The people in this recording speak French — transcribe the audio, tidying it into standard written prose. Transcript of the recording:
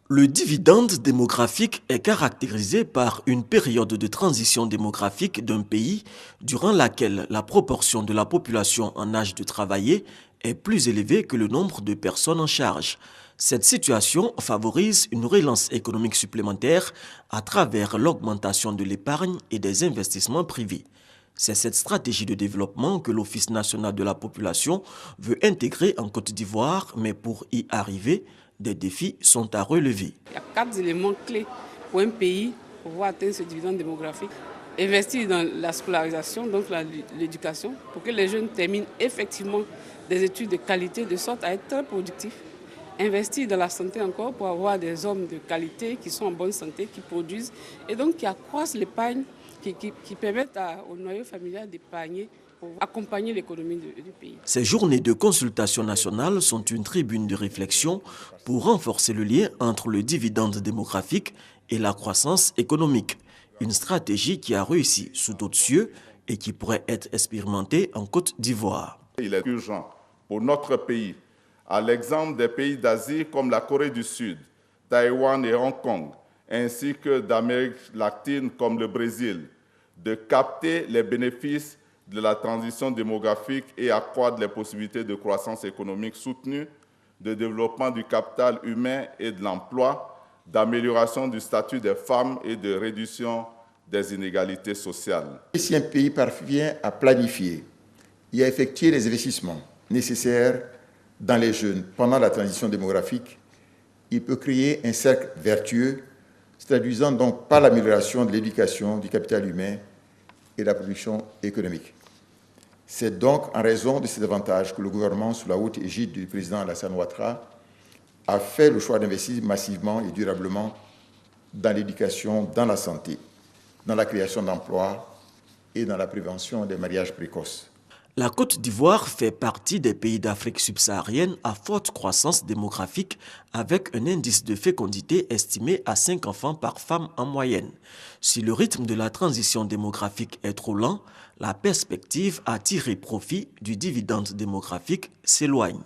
Le dividende démographique est caractérisé par une période de transition démographique d'un pays durant laquelle la proportion de la population en âge de travailler est plus élevée que le nombre de personnes en charge. Cette situation favorise une relance économique supplémentaire à travers l'augmentation de l'épargne et des investissements privés. C'est cette stratégie de développement que l'Office national de la population veut intégrer en Côte d'Ivoire, mais pour y arriver, des défis sont à relever. Il y a 4 éléments clés pour un pays pour pouvoir atteindre ce dividende démographique. Investir dans la scolarisation, donc l'éducation, pour que les jeunes terminent effectivement des études de qualité de sorte à être très productifs. Investir dans la santé encore pour avoir des hommes de qualité qui sont en bonne santé, qui produisent et donc qui accroissent l'épargne, qui permettent au noyau familial d'épargner pour accompagner l'économie du pays. Ces journées de consultation nationale sont une tribune de réflexion pour renforcer le lien entre le dividende démographique et la croissance économique. Une stratégie qui a réussi sous d'autres cieux et qui pourrait être expérimentée en Côte d'Ivoire. Il est urgent pour notre pays, à l'exemple des pays d'Asie comme la Corée du Sud, Taïwan et Hong Kong, ainsi que d'Amérique latine comme le Brésil, de capter les bénéfices de la transition démographique et accroître les possibilités de croissance économique soutenue, de développement du capital humain et de l'emploi, d'amélioration du statut des femmes et de réduction des inégalités sociales. Si un pays parvient à planifier et à effectuer les investissements nécessaires dans les jeunes pendant la transition démographique, il peut créer un cercle vertueux, se traduisant donc par l'amélioration de l'éducation, du capital humain et de la production économique. C'est donc en raison de ces avantages que le gouvernement, sous la haute égide du président Alassane Ouattara, a fait le choix d'investir massivement et durablement dans l'éducation, dans la santé, dans la création d'emplois et dans la prévention des mariages précoces. La Côte d'Ivoire fait partie des pays d'Afrique subsaharienne à forte croissance démographique avec un indice de fécondité estimé à 5 enfants par femme en moyenne. Si le rythme de la transition démographique est trop lent, la perspective à tirer profit du dividende démographique s'éloigne.